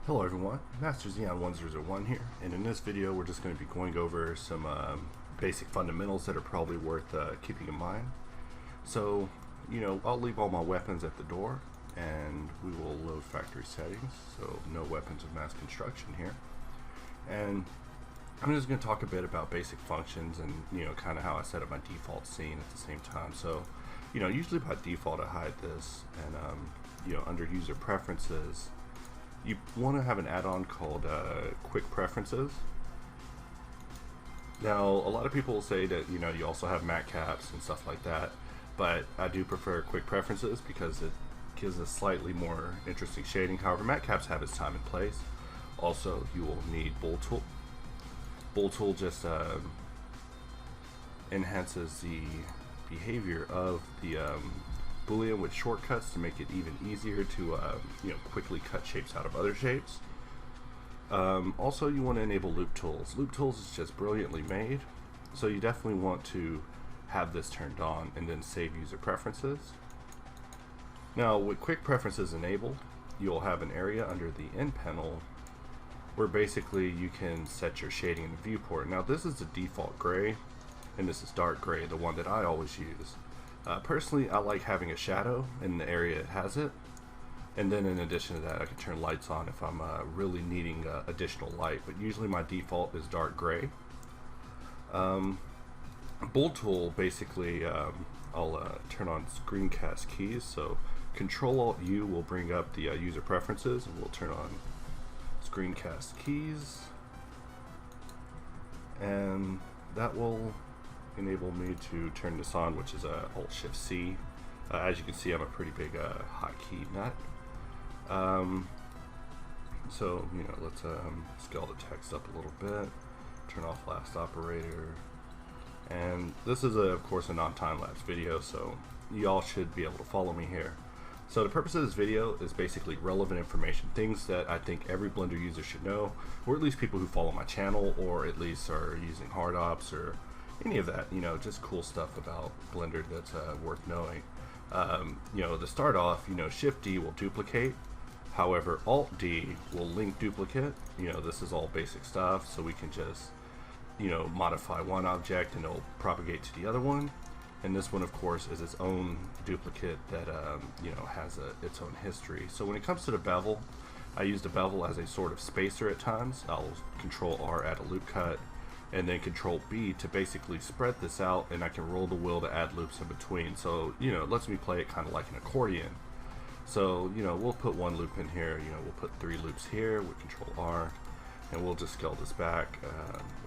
Hello everyone, Master Xeon 1001 here, and in this video we're just going to be going over some basic fundamentals that are probably worth keeping in mind. So, I'll leave all my weapons at the door, and we will load factory settings, so no weapons of mass construction here. And I'm just going to talk a bit about basic functions and, kind of how I set up my default scene at the same time. So, usually by default I hide this, and, under user preferences, you want to have an add-on called quick preferences. Now, a lot of people will say that you also have mat caps and stuff like that, but I do prefer quick preferences because it gives a slightly more interesting shading. However, mat caps have its time and place. Also, you will need booltool. Booltool just enhances the behavior of the Boolean with shortcuts to make it even easier to quickly cut shapes out of other shapes. Also, you want to enable loop tools. Loop tools is just brilliantly made, so you definitely want to have this turned on and then save user preferences. Now, with quick preferences enabled, you'll have an area under the end panel where basically you can set your shading in the viewport. Now, this is the default gray, and this is dark gray, the one that I always use. Personally, I like having a shadow in the area it has it, and then in addition to that I can turn lights on if I'm really needing additional light, but usually my default is dark gray. Booltool, basically I'll turn on screencast keys, so ctrl-alt-U will bring up the user preferences, and we'll turn on screencast keys, and that will enable me to turn this on, which is Alt-Shift-C. As you can see, I'm a pretty big hotkey nut. So let's scale the text up a little bit, turn off last operator, and this is of course a non-time-lapse video, so you all should be able to follow me here. So the purpose of this video is basically relevant information, things that I think every Blender user should know, or at least people who follow my channel, or at least are using hard ops or any of that, just cool stuff about Blender that's worth knowing. To start off, Shift D will duplicate. However, Alt D will link duplicate. This is all basic stuff, so we can just, modify one object and it'll propagate to the other one. And this one, of course, is its own duplicate that, has its own history. So when it comes to the bevel, I use the bevel as a sort of spacer at times. I'll Control R, add a loop cut, and then Control B to basically spread this out, and I can roll the wheel to add loops in between. So, it lets me play it kind of like an accordion. So, we'll put one loop in here, we'll put 3 loops here with Control R, and we'll just scale this back,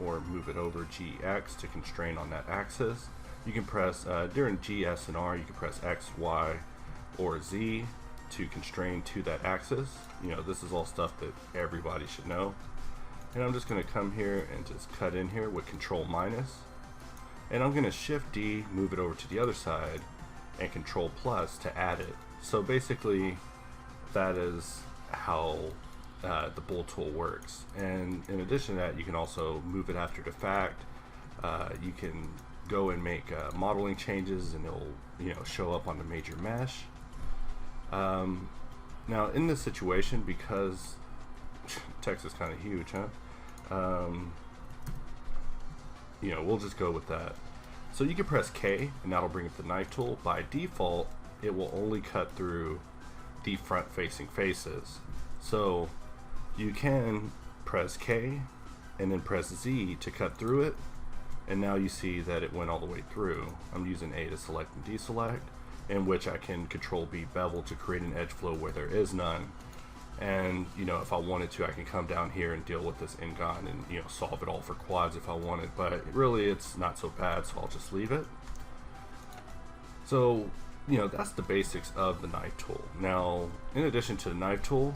or move it over GX to constrain on that axis. You can press, during G, S, and R, you can press X, Y, or Z to constrain to that axis. This is all stuff that everybody should know. And I'm just going to come here and just cut in here with Control minus, and I'm going to Shift D, move it over to the other side, and Control plus to add it. So basically that is how the booltool works. And in addition to that, you can also move it after the fact. You can go and make modeling changes, and it'll show up on the major mesh. Now in this situation, because text is kind of huge, huh? We'll just go with that. So you can press K, and that'll bring up the knife tool. By default, it will only cut through the front-facing faces. So you can press K and then press Z to cut through it, and now you see that it went all the way through. I'm using A to select and deselect, in which I can Control B bevel to create an edge flow where there is none. And if I wanted to, I can come down here and deal with this Ngon and solve it all for quads if I wanted, but really it's not so bad, so I'll just leave it. So that's the basics of the knife tool. Now, in addition to the knife tool,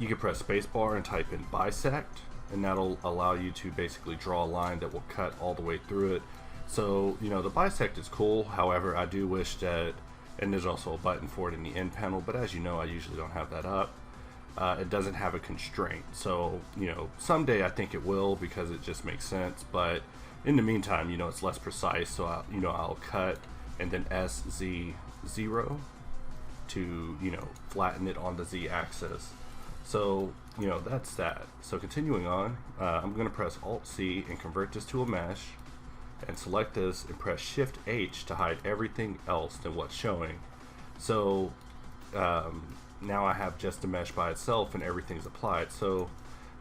you can press spacebar and type in bisect, and that'll allow you to basically draw a line that will cut all the way through it. So the bisect is cool. However, I do wish that, and there's also a button for it in the end panel, but as you know, I usually don't have that up. It doesn't have a constraint, so someday I think it will, because it just makes sense. But in the meantime, it's less precise, so I'll cut and then SZ0 to flatten it on the Z axis. So, you know, that's that. So continuing on, I'm going to press Alt-C and convert this to a mesh, and select this and press Shift-H to hide everything else than what's showing. So now I have just a mesh by itself and everything's applied. So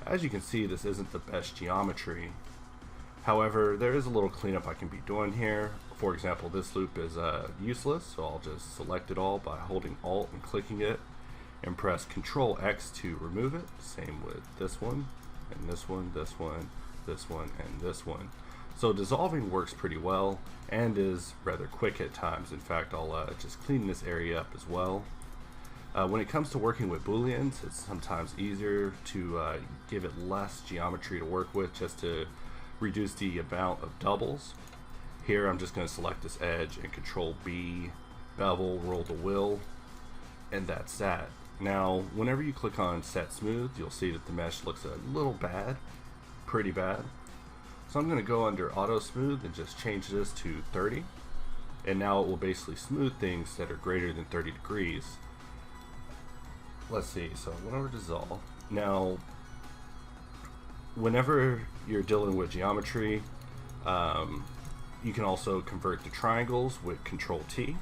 as you can see, this isn't the best geometry. However, there is a little cleanup I can be doing here. For example, this loop is useless, so I'll just select it all by holding Alt and clicking it, and press Ctrl X to remove it. Same with this one, and this one, this one, this one, and this one. So dissolving works pretty well and is rather quick at times. In fact, I'll just clean this area up as well. When it comes to working with booleans, it's sometimes easier to give it less geometry to work with, just to reduce the amount of doubles. Here I'm just going to select this edge and Control B, bevel, roll the wheel, and that's that. Now whenever you click on Set Smooth, you'll see that the mesh looks a little bad, pretty bad. So I'm going to go under Auto Smooth and just change this to 30, and now it will basically smooth things that are greater than 30 degrees. Let's see, so whenever dissolve. Now whenever you're dealing with geometry, you can also convert to triangles with Control T.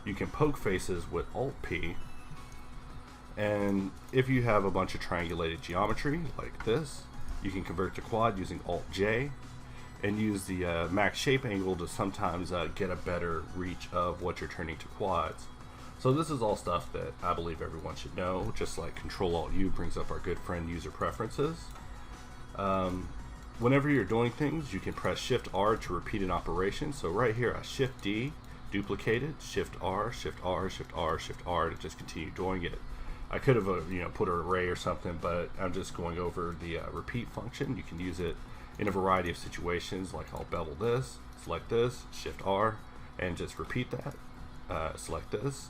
You can poke faces with Alt P. And if you have a bunch of triangulated geometry like this, you can convert to quad using Alt J and use the max shape angle to sometimes get a better reach of what you're turning to quads. So this is all stuff that I believe everyone should know, just like Control Alt U brings up our good friend user preferences. Whenever you're doing things, you can press Shift R to repeat an operation. So right here, I Shift D, duplicate it, Shift R, Shift R, Shift R, Shift R to just continue doing it. I could have put an array or something, but I'm just going over the repeat function. You can use it in a variety of situations, like I'll bevel this, select this, Shift R, and just repeat that. Select this,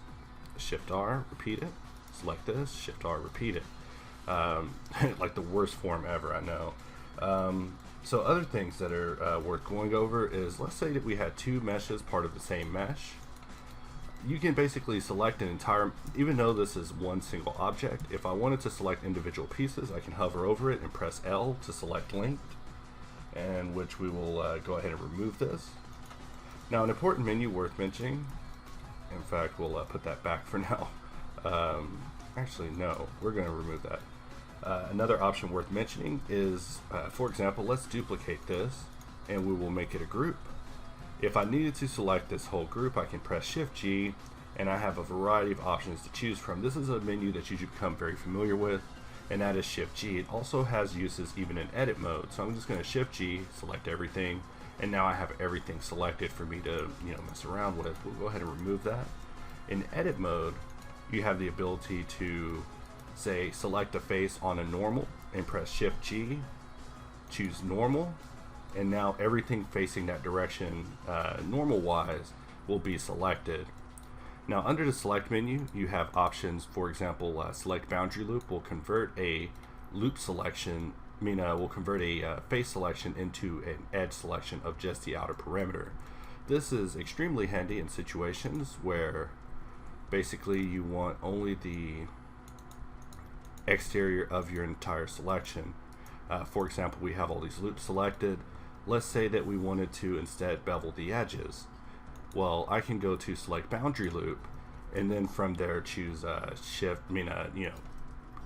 Shift R, repeat it, select this, Shift R, repeat it. Like the worst form ever, I know. So other things that are worth going over is, let's say that we had two meshes part of the same mesh. You can basically select an entire, even though this is one single object, if I wanted to select individual pieces, I can hover over it and press L to select linked, and which we will go ahead and remove this. Now an important menu worth mentioning, in fact we'll put that back for now. Actually no, we're going to remove that. Another option worth mentioning is, for example, let's duplicate this and we will make it a group. If I needed to select this whole group, I can press Shift G, and I have a variety of options to choose from. This is a menu that you should become very familiar with, and that is Shift G. It also has uses even in edit mode. So I'm just going to Shift G, select everything, and now I have everything selected for me to mess around with. We'll go ahead and remove that. In edit mode, you have the ability to say select a face on a normal and press Shift G, choose normal, and now everything facing that direction normal wise will be selected. Now under the select menu you have options. For example, select boundary loop will convert a loop selection, will convert a face selection into an edge selection of just the outer perimeter. This is extremely handy in situations where basically you want only the exterior of your entire selection. For example, we have all these loops selected. Let's say that we wanted to instead bevel the edges. Well, I can go to select boundary loop, and then from there choose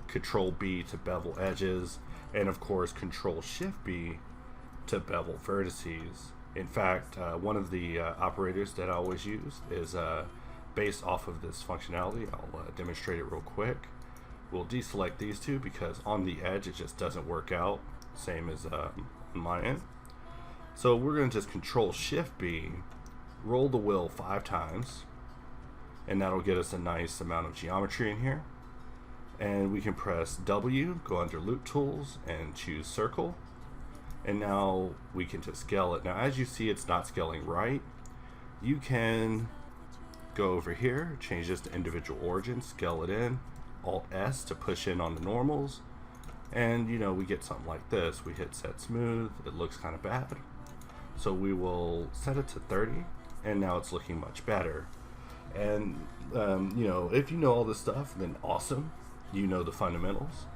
Control B to bevel edges, and of course Control Shift B to bevel vertices. In fact, one of the operators that I always use is based off of this functionality. I'll demonstrate it real quick. We'll deselect these two because on the edge it just doesn't work out, same as my end. So we're going to just Control Shift B, roll the wheel 5 times, and that'll get us a nice amount of geometry in here. And we can press W, go under Loop Tools, and choose Circle. And now we can just scale it. Now as you see, it's not scaling right. You can go over here, change this to individual origin, scale it in, Alt S to push in on the normals, and we get something like this. We hit Set Smooth, it looks kind of bad. So we will set it to 30, and now it's looking much better. And if you know all this stuff, then awesome. you know the fundamentals.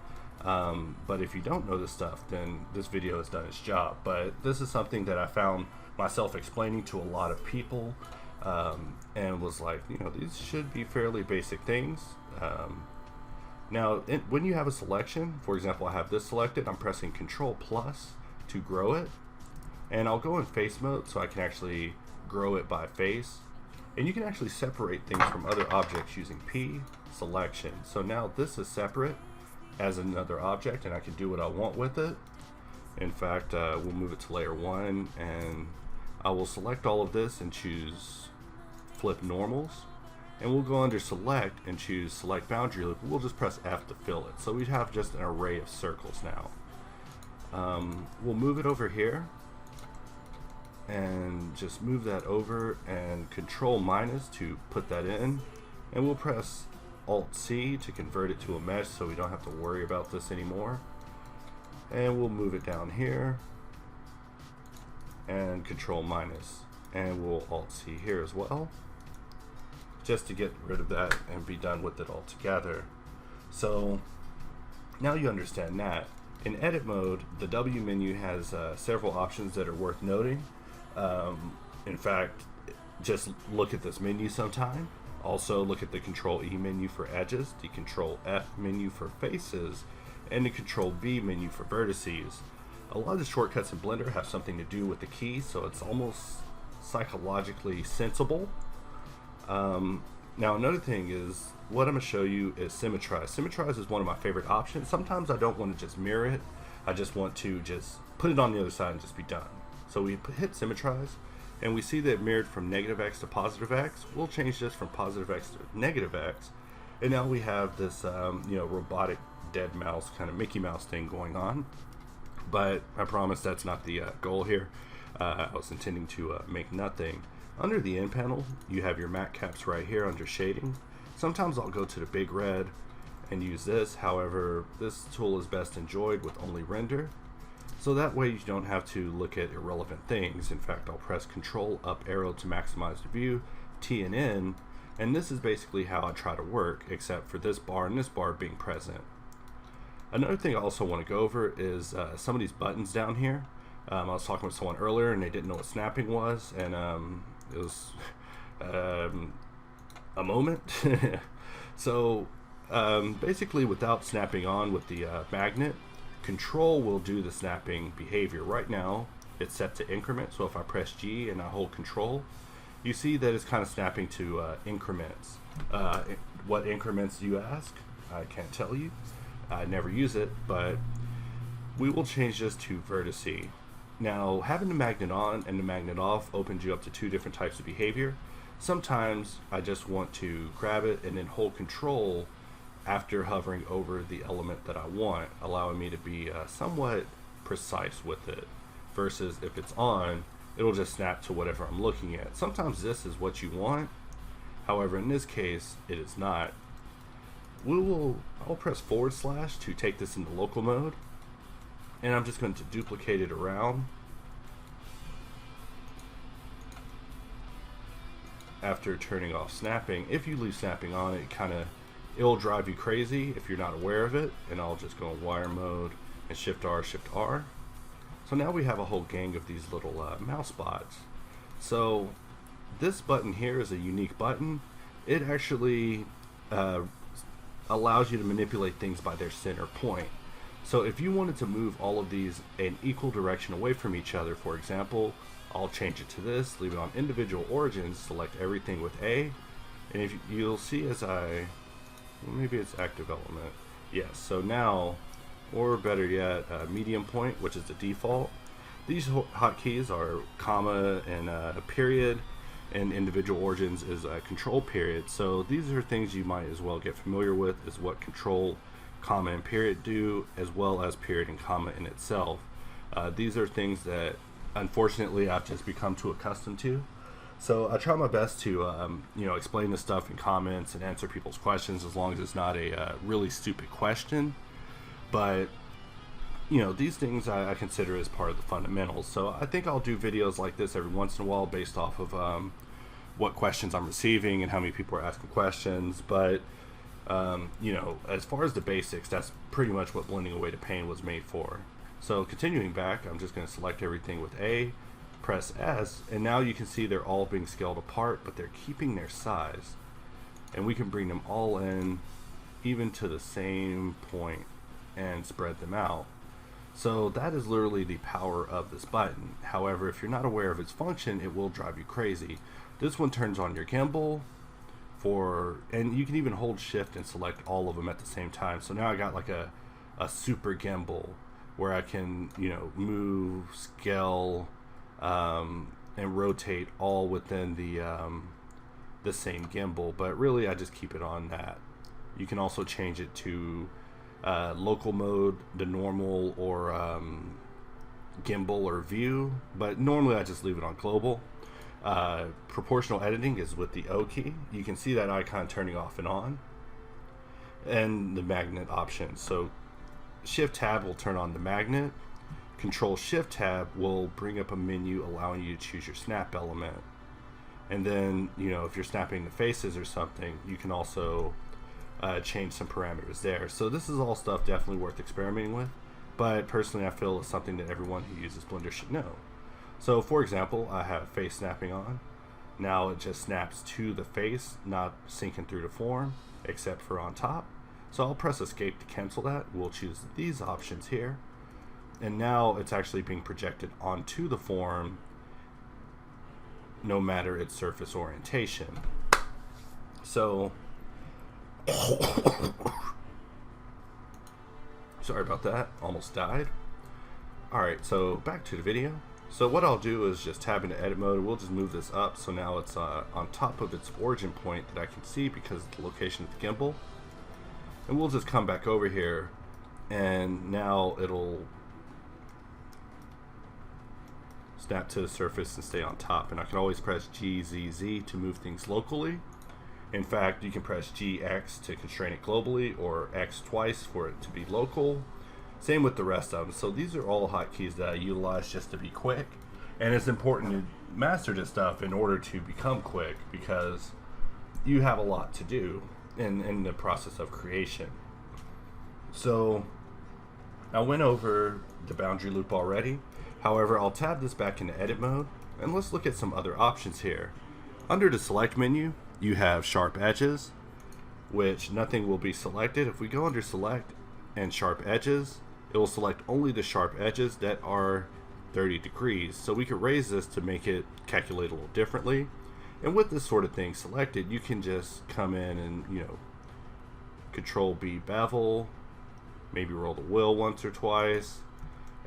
But if you don't know this stuff, then this video has done its job. But this is something that I found myself explaining to a lot of people, and was like, you know, these should be fairly basic things. Now, when you have a selection, for example, I have this selected, I'm pressing Ctrl+ to grow it, and I'll go in face mode so I can actually grow it by face. And you can actually separate things from other objects using P, selection. So now this is separate as another object, and I can do what I want with it. In fact, we'll move it to layer 1, and I will select all of this and choose flip normals, and we'll go under select and choose select boundary loop. We'll just press F to fill it, so we have just an array of circles now. We'll move it over here and just move that over, and Ctrl- to put that in, and we'll press Alt-C to convert it to a mesh so we don't have to worry about this anymore. And we'll move it down here and Ctrl-, and we'll Alt-C here as well, just to get rid of that and be done with it altogether. So now you understand that. In edit mode, the W menu has several options that are worth noting. In fact, just look at this menu sometime. Also look at the Control-E menu for edges, the Control-F menu for faces, and the Control-V menu for vertices. A lot of the shortcuts in Blender have something to do with the key, so it's almost psychologically sensible. Now another thing is, what I'm going to show you is symmetrize. Symmetrize is one of my favorite options. Sometimes I don't want to just mirror it, I just want to just put it on the other side and just be done. So we hit symmetrize, and we see that it mirrored from -X to +X. We'll change this from +X to -X, and now we have this you know, robotic dead mouse kind of Mickey Mouse thing going on. But I promise that's not the goal here. I was intending to make nothing. Under the end panel, you have your matte caps right here under shading. Sometimes I'll go to the big red and use this. However, this tool is best enjoyed with only render, so that way you don't have to look at irrelevant things. In fact, I'll press Control up arrow to maximize the view, T and N, and this is basically how I try to work, except for this bar and this bar being present. Another thing I also want to go over is some of these buttons down here. I was talking with someone earlier and they didn't know what snapping was, and it was a moment. So basically, without snapping on with the magnet, Control will do the snapping behavior. Right now it's set to increment, so if I press G and I hold Control, you see that it's kind of snapping to increments. What increments do you ask? I can't tell you. I never use it, but we will change this to vertice. Now, having the magnet on and the magnet off opens you up to two different types of behavior. Sometimes I just want to grab it and then hold Control after hovering over the element that I want, allowing me to be somewhat precise with it, versus if it's on, it'll just snap to whatever I'm looking at. Sometimes this is what you want, however in this case it is not. I'll press / to take this into local mode, and I'm just going to duplicate it around. After turning off snapping, if you leave snapping on, it'll drive you crazy if you're not aware of it. And I'll just go in wire mode and Shift R. So now we have a whole gang of these little mouse spots. So this button here is a unique button. It actually allows you to manipulate things by their center point. So if you wanted to move all of these in equal direction away from each other, for example, I'll change it to this, leave it on individual origins, select everything with A, and if you'll see as maybe it's active element. Yes, so now, or better yet, medium point, which is the default. These hotkeys are comma and a period, and individual origins is a control period. So these are things you might as well get familiar with, is what control, comma, and period do, as well as period and comma in itself. These are things that unfortunately I've just become too accustomed to. So I try my best to explain this stuff in comments and answer people's questions, as long as it's not a really stupid question. But these things I consider as part of the fundamentals. So I think I'll do videos like this every once in a while based off of what questions I'm receiving and how many people are asking questions. But You know, as far as the basics, that's pretty much what blending away to pain was made for. So continuing back, I'm just going to select everything with A, press S, and now you can see they're all being scaled apart, but they're keeping their size. And we can bring them all in, even to the same point, and spread them out. So that is literally the power of this button. However, if you're not aware of its function, it will drive you crazy. This one turns on your gimbal, and you can even hold shift and select all of them at the same time. So now I got like a super gimbal where I can, you know, move, scale, and rotate all within the same gimbal. But really, I just keep it on that. You can also change it to local mode, the normal, or gimbal or view, but normally I just leave it on global. Proportional editing is with the O key. You can see that icon turning off and on, and the magnet option. So Shift Tab will turn on the magnet. Control Shift Tab will bring up a menu allowing you to choose your snap element. And then, you know, if you're snapping the faces or something, you can also change some parameters there. So this is all stuff definitely worth experimenting with, but personally I feel it's something that everyone who uses Blender should know. So for example, I have face snapping on. Now it just snaps to the face, not syncing through the form, except for on top. So I'll press escape to cancel that. We'll choose these options here. And now it's actually being projected onto the form, no matter its surface orientation. So sorry about that, almost died. Alright, so back to the video. So what I'll do is just tab into edit mode. We'll just move this up so now it's on top of its origin point that I can see because of the location of the gimbal. And we'll just come back over here, and now it'll snap to the surface and stay on top. And I can always press GZZ to move things locally. In fact, you can press GX to constrain it globally, or X twice for it to be local. Same with the rest of them. So these are all hotkeys that I utilize just to be quick. And it's important to master this stuff in order to become quick, because you have a lot to do in the process of creation. So I went over the boundary loop already. However, I'll tab this back into edit mode, and let's look at some other options here. Under the select menu, you have sharp edges, which nothing will be selected. If we go under select and sharp edges, it will select only the sharp edges that are 30 degrees. So we could raise this to make it calculate a little differently. And with this sort of thing selected, you can just come in and, you know, Control B bevel, maybe roll the wheel once or twice,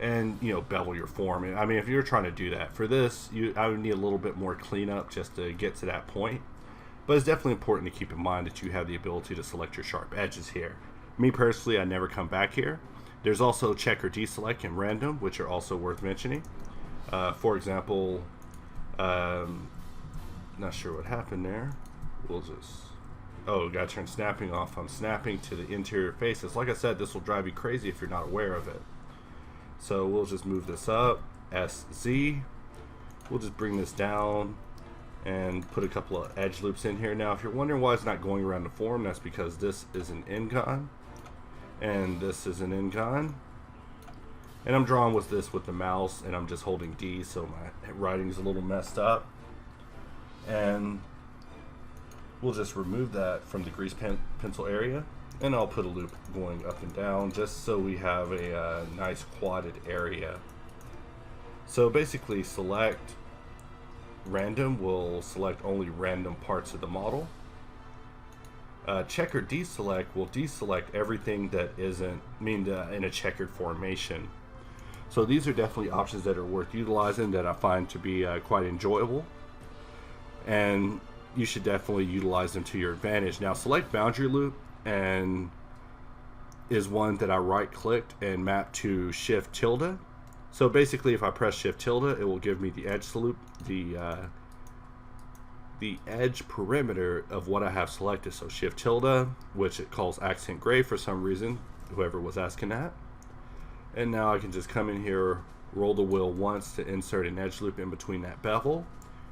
and, you know, bevel your form. I mean, if you're trying to do that, for this, I would need a little bit more cleanup just to get to that point. But it's definitely important to keep in mind that you have the ability to select your sharp edges here. Me personally, I never come back here. There's also check or deselect and random, which are also worth mentioning. For example, not sure what happened there. We'll just, oh, gotta turn snapping off. I'm snapping to the interior faces. Like I said, this will drive you crazy if you're not aware of it. So we'll just move this up, SZ. We'll just bring this down and put a couple of edge loops in here. Now, if you're wondering why it's not going around the form, that's because this is an N-gon and this is an N-gon. And I'm drawing with this with the mouse, and I'm just holding D, so my writing's a little messed up. And we'll just remove that from the grease pencil area, and I'll put a loop going up and down just so we have a nice quadded area. So basically, select random will select only random parts of the model. Check or deselect will deselect everything that isn't in a checkered formation. So these are definitely options that are worth utilizing, that I find to be quite enjoyable, and you should definitely utilize them to your advantage. Now, select boundary loop and is one that I right clicked and mapped to shift tilde. So basically, if I press shift tilde, it will give me the edge loop, the edge perimeter of what I have selected. So shift tilde, which it calls accent gray for some reason, whoever was asking that. And now I can just come in here, roll the wheel once to insert an edge loop in between that bevel,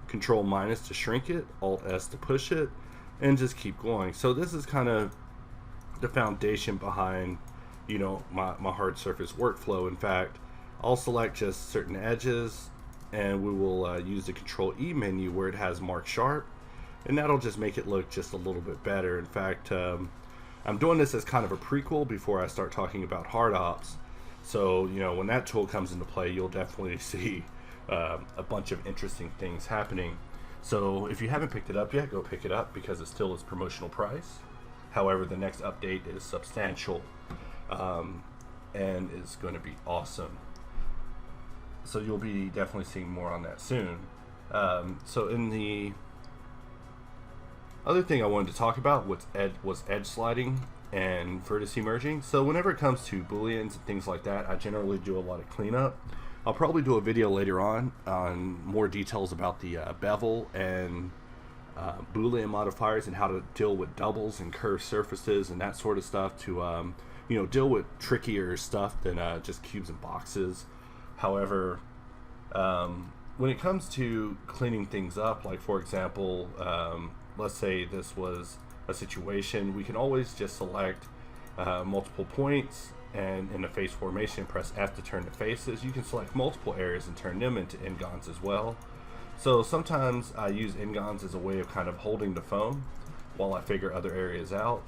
Control minus to shrink it, Alt S to push it, and just keep going. So this is kind of the foundation behind, you know, my hard surface workflow. In fact, I'll select just certain edges, and we will use the Control E menu where it has mark sharp, and that'll just make it look just a little bit better. In fact, I'm doing this as kind of a prequel before I start talking about hard ops. So, you know, when that tool comes into play, you'll definitely see a bunch of interesting things happening. So if you haven't picked it up yet, go pick it up because it still is promotional price. However, the next update is substantial and is going to be awesome. So you'll be definitely seeing more on that soon. So in the other thing I wanted to talk about was edge sliding and vertex merging. So whenever it comes to booleans and things like that, I generally do a lot of cleanup. I'll probably do a video later on more details about the bevel and boolean modifiers and how to deal with doubles and curved surfaces and that sort of stuff to you know, deal with trickier stuff than just cubes and boxes. However, when it comes to cleaning things up, like for example, let's say this was a situation, we can always just select multiple points, and in the face formation, press F to turn the faces. You can select multiple areas and turn them into n-gons as well. So sometimes I use n-gons as a way of kind of holding the phone while I figure other areas out.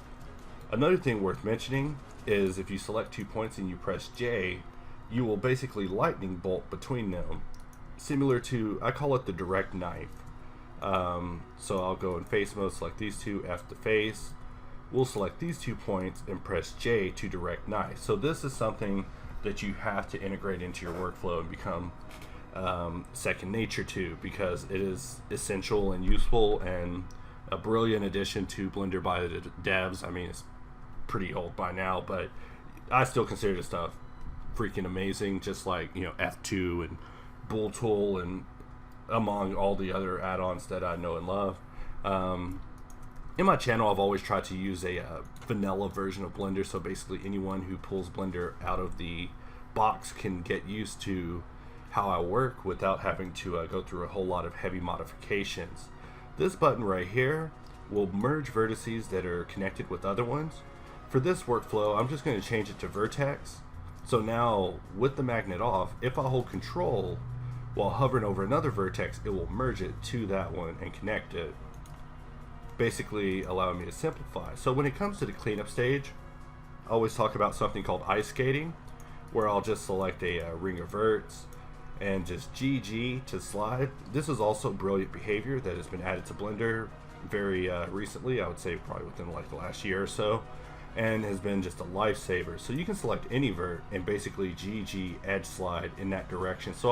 Another thing worth mentioning is if you select 2 points and you press J, you will basically lightning bolt between them, similar to, I call it the direct knife. So I'll go in face mode, select these two, F to face. We'll select these 2 points and press J to direct knife. So this is something that you have to integrate into your workflow and become second nature to, because it is essential and useful and a brilliant addition to Blender by the devs. I mean, it's pretty old by now, but I still consider this stuff freaking amazing, just like, you know, F2 and booltool and among all the other add-ons that I know and love. In my channel, I've always tried to use a vanilla version of Blender, so basically anyone who pulls Blender out of the box can get used to how I work without having to go through a whole lot of heavy modifications. This button right here will merge vertices that are connected with other ones. For this workflow, I'm just going to change it to vertex. So now, with the magnet off, if I hold Control while hovering over another vertex, it will merge it to that one and connect it, basically allowing me to simplify. So when it comes to the cleanup stage, I always talk about something called ice skating, where I'll just select a ring of verts and just GG to slide. This is also brilliant behavior that has been added to Blender very recently, I would say probably within like the last year or so, and has been just a lifesaver. So you can select any vert and basically GG edge slide in that direction. So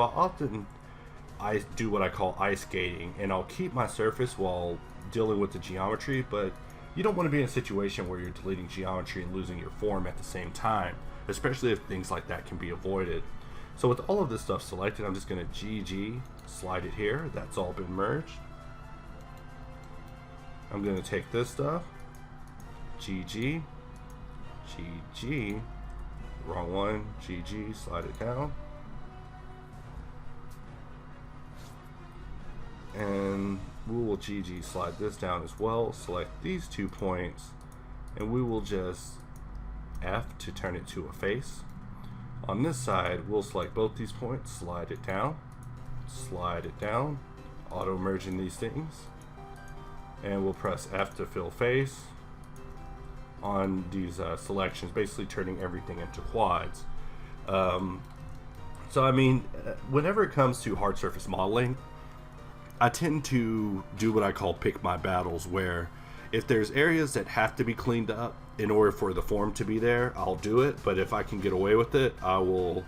I do what I call ice skating, and I'll keep my surface while dealing with the geometry, but you don't want to be in a situation where you're deleting geometry and losing your form at the same time, especially if things like that can be avoided. So with all of this stuff selected, I'm just going to GG slide it here. That's all been merged. I'm going to take this stuff, GG, GG, wrong one, GG, slide it down, and we will GG slide this down as well. Select these 2 points, and we will just F to turn it to a face. On this side, we'll select both these points, slide it down, auto merging these things, and we'll press F to fill face on these selections, basically turning everything into quads. So I mean, whenever it comes to hard surface modeling, I tend to do what I call pick my battles, where if there's areas that have to be cleaned up in order for the form to be there, I'll do it. But if I can get away with it, I will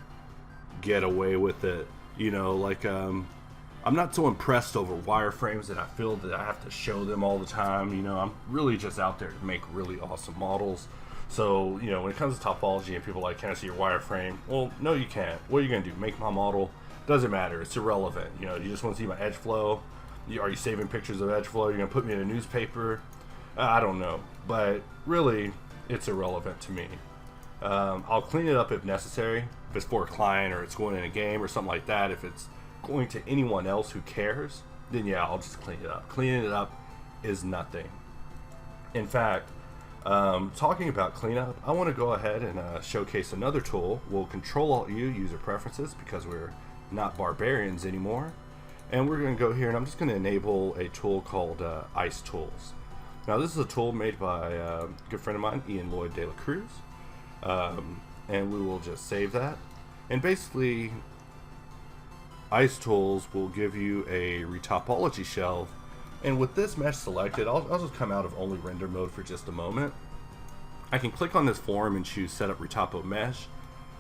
get away with it. You know, like I'm not so impressed over wireframes that I feel that I have to show them all the time. You know, I'm really just out there to make really awesome models. So, you know, when it comes to topology and people are like, can I see your wireframe? Well, no, you can't. What are you going to do? Make my model? Doesn't matter. It's irrelevant. You know, you just want to see my edge flow. Are you saving pictures of edge flow? You're going to put me in a newspaper? I don't know. But really, it's irrelevant to me. I'll clean it up if necessary. If it's for a client or it's going in a game or something like that. If it's going to anyone else who cares, then yeah, I'll just clean it up. Cleaning it up is nothing. In fact, Talking about cleanup, I want to go ahead and showcase another tool. We'll Ctrl-Alt-U user preferences because we're not barbarians anymore. And we're going to go here and I'm just going to enable a tool called Ice Tools. Now this is a tool made by a good friend of mine, Ian Lloyd de la Cruz. And we will just save that. And basically, Ice Tools will give you a retopology shelf. And with this mesh selected, I'll just come out of only render mode for just a moment. I can click on this form and choose Setup Retopo Mesh,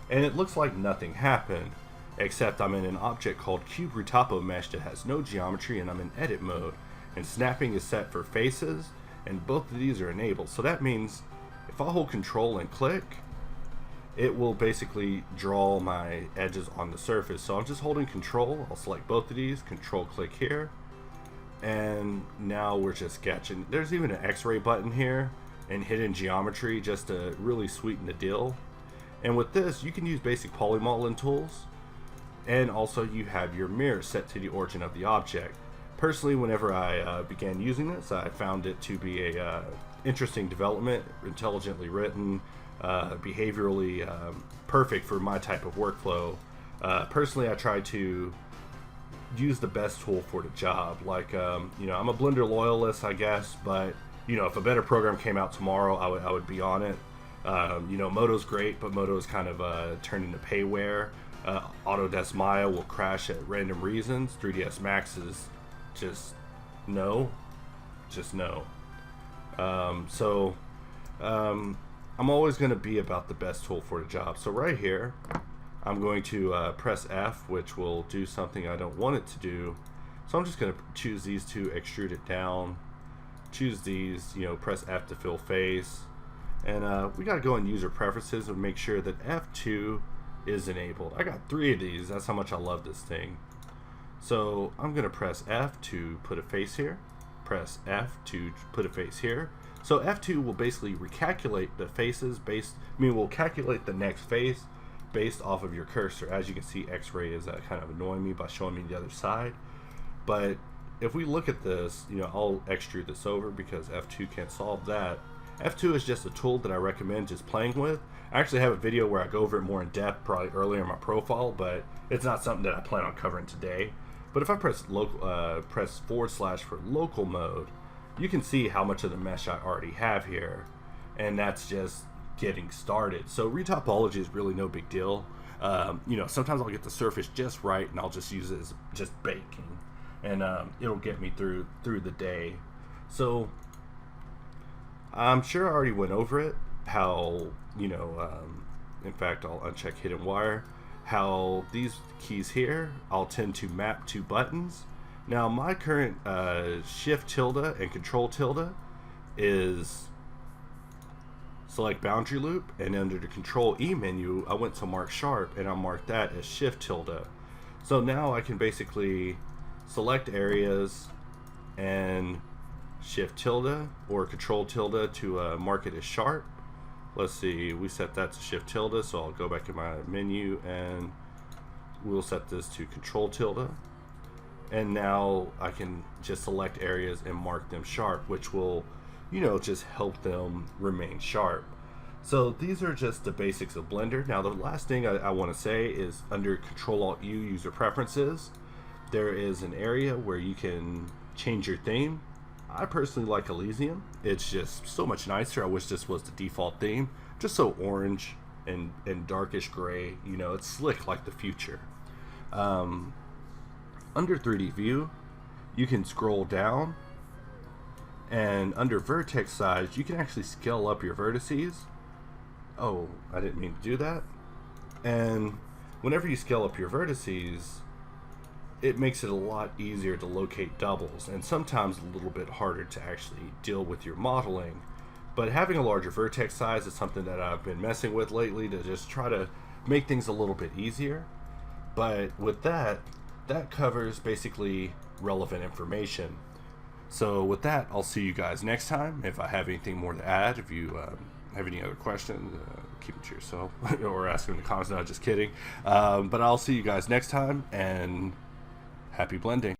and it looks like nothing happened, except I'm in an object called Cube Retopo Mesh that has no geometry, and I'm in edit mode. And snapping is set for faces, and both of these are enabled. So that means if I hold Control and click, it will basically draw my edges on the surface. So I'm just holding Control. I'll select both of these, Control click here. And now we're just sketching. There's even an X-ray button here and hidden geometry just to really sweeten the deal. And with this, you can use basic polymodeling tools, and also you have your mirror set to the origin of the object. Personally, whenever I began using this, I found it to be a interesting development, intelligently written, behaviorally perfect for my type of workflow. Personally, I try to use the best tool for the job. Like, you know, I'm a Blender loyalist, I guess, but you know, if a better program came out tomorrow, I would be on it. You know, Moto's great, but Moto is kind of turned into payware. Autodesk Maya will crash at random reasons. 3ds Max is just no. I'm always going to be about the best tool for the job. So right here, I'm going to press F, which will do something I don't want it to do. So I'm just going to choose these two, extrude it down, choose these, you know, press F to fill face. And we got to go in user preferences and make sure that F2 is enabled. I got 3 of these. That's how much I love this thing. So I'm going to press F to put a face here, press F to put a face here. So F2 will basically recalculate the faces will calculate the next face based off of your cursor. As you can see, X-ray is kind of annoying me by showing me the other side. But if we look at this, you know, I'll extrude this over because F2 can't solve that. F2 is just a tool that I recommend just playing with. I actually have a video where I go over it more in depth, probably earlier in my profile, but it's not something that I plan on covering today. But if I press press / for local mode, you can see how much of the mesh I already have here, and that's just getting started. So retopology is really no big deal. You know, sometimes I'll get the surface just right, and I'll just use it as just baking, and it'll get me through the day. So I'm sure I already went over it, how, you know, in fact, I'll uncheck hidden wire, how these keys here, I'll tend to map to buttons. Now my current shift tilde and control tilde is select boundary loop, and under the control E menu, I went to mark sharp and I marked that as shift tilde. So now I can basically select areas and shift tilde or control tilde to mark it as sharp. Let's see, we set that to shift tilde, so I'll go back in my menu and we'll set this to control tilde. And now I can just select areas and mark them sharp, which will, you know, just help them remain sharp. So these are just the basics of Blender. Now the last thing I want to say is under Ctrl-Alt-U user preferences, there is an area where you can change your theme. I personally like Elysium. It's just so much nicer. I wish this was the default theme. Just so orange and darkish gray. You know, it's slick like the future. Under 3D view, you can scroll down, and under vertex size, you can actually scale up your vertices. Oh, I didn't mean to do that. And whenever you scale up your vertices, it makes it a lot easier to locate doubles, and sometimes a little bit harder to actually deal with your modeling. But having a larger vertex size is something that I've been messing with lately to just try to make things a little bit easier. But with that covers basically relevant information. So with that, I'll see you guys next time. If I have anything more to add, if you have any other questions, keep it to yourself or ask them in the comments. No, just kidding. But I'll see you guys next time, and happy blending.